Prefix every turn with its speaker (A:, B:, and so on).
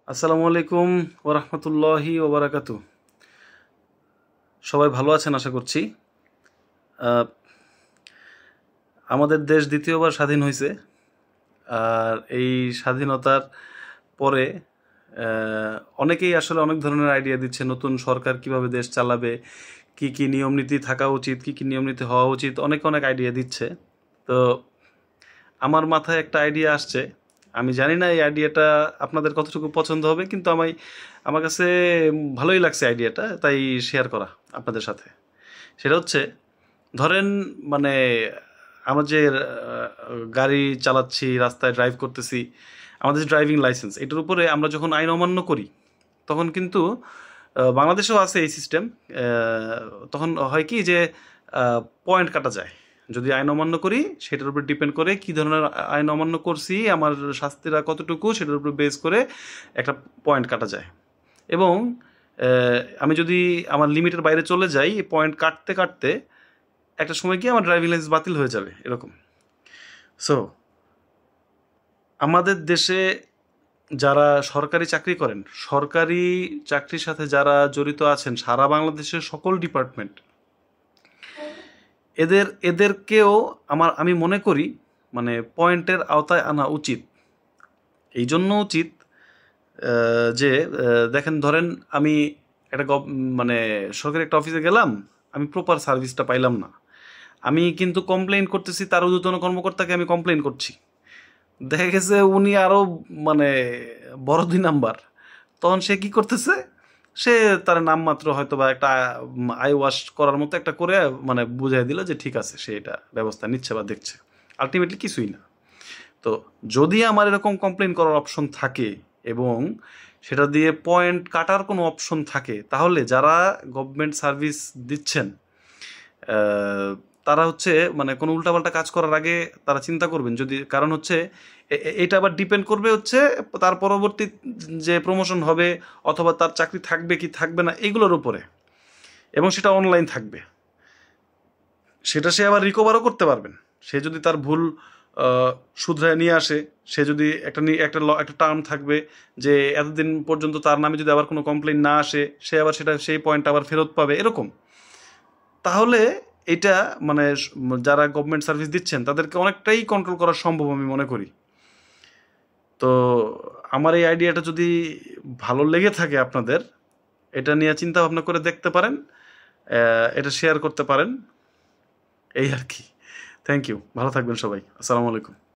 A: আসসালামু আলাইকুম ওরহমতুল্লাহি ওবরাকাতু। সবাই ভালো আছেন আশা করছি। আমাদের দেশ দ্বিতীয়বার স্বাধীন হয়েছে। আর এই স্বাধীনতার পরে অনেকেই আসলে অনেক ধরনের আইডিয়া দিচ্ছে, নতুন সরকার কিভাবে দেশ চালাবে, কি কি নিয়ম নীতি থাকা উচিত, কি কি নিয়ম নীতি হওয়া উচিত, অনেক অনেক আইডিয়া দিচ্ছে। তো আমার মাথায় একটা আইডিয়া আসছে। আমি জানি না এই আইডিয়াটা আপনাদের কতটুকু পছন্দ হবে, কিন্তু আমার কাছে ভালোই লাগছে আইডিয়াটা, তাই শেয়ার করা আপনাদের সাথে। সেটা হচ্ছে, ধরেন মানে আমরা যে গাড়ি চালাচ্ছি, রাস্তায় ড্রাইভ করতেছি, আমাদের যে ড্রাইভিং লাইসেন্স, এটার উপরে আমরা যখন আইন অমান্য করি, তখন কিন্তু বাংলাদেশেও আছে এই সিস্টেম। তখন হয় কি যে পয়েন্ট কাটা যায়। যদি আইন অমান্য করি, সেটার উপর ডিপেন্ড করে কি ধরনের আইন অমান্য করছি, আমার শাস্তিটা কতটুকু, সেটার উপর বেস করে একটা পয়েন্ট কাটা যায়। এবং আমি যদি আমার লিমিটের বাইরে চলে যাই, পয়েন্ট কাটতে কাটতে একটা সময় গিয়ে আমার ড্রাইভিং লাইসেন্স বাতিল হয়ে যাবে, এরকম। সো আমাদের দেশে যারা সরকারি চাকরি করেন, সরকারি চাকরির সাথে যারা জড়িত আছেন, সারা বাংলাদেশের সকল ডিপার্টমেন্ট, এদেরকেও আমি মনে করি মানে পয়েন্টের আওতায় আনা উচিত। এই জন্য উচিত যে দেখেন, ধরেন আমি একটা মানে সরকারি একটা অফিসে গেলাম, আমি প্রপার সার্ভিসটা পাইলাম না, আমি কিন্তু কমপ্লেইন করতেছি, তার ঊর্ধ্বতন কর্মকর্তাকে আমি কমপ্লেইন করছি। দেখা গেছে উনি আরও মানে বড় 2 নাম্বার। তখন সে কি করতেছে, সে তার নামমাত্র হয়তো বা একটা আই ওয়াশ করার মতো একটা করে মানে বুঝাই দিল যে ঠিক আছে, সে এটা ব্যবস্থা নিচ্ছে বা দেখছে। আলটিমেটলি কিছুই না। তো যদি আমার এরকম কমপ্লেন করার অপশন থাকে এবং সেটা দিয়ে পয়েন্ট কাটার কোনো অপশন থাকে, তাহলে যারা গভর্নমেন্ট সার্ভিস দিচ্ছেন তারা হচ্ছে মানে কোনো উল্টাপাল্টা কাজ করার আগে তারা চিন্তা করবেন। যদি কারণ হচ্ছে এটা আবার ডিপেন্ড করবে হচ্ছে তার পরবর্তী যে প্রমোশন হবে অথবা তার চাকরি থাকবে কি থাকবে না এগুলোর উপরে, এবং সেটা অনলাইন থাকবে। সেটা সে আবার রিকভারও করতে পারবেন। সে যদি তার ভুল শুধরায় নিয়ে আসে, সে যদি একটা টার্ম থাকবে যে এতদিন পর্যন্ত তার নামে যদি আবার কোনো কমপ্লেন না আসে, সে আবার সেই পয়েন্ট আবার ফেরত পাবে, এরকম। তাহলে এটা মানে যারা গভর্নমেন্ট সার্ভিস দিচ্ছেন তাদেরকে অনেকটাই কন্ট্রোল করা সম্ভব আমি মনে করি। তো আমার এই আইডিয়াটা যদি ভালো লেগে থাকে আপনাদের, এটা নিয়ে চিন্তা ভাবনা করে দেখতে পারেন, এটা শেয়ার করতে পারেন, এই আর কি। থ্যাংক ইউ, ভালো থাকবেন সবাই। আসসালামু আলাইকুম।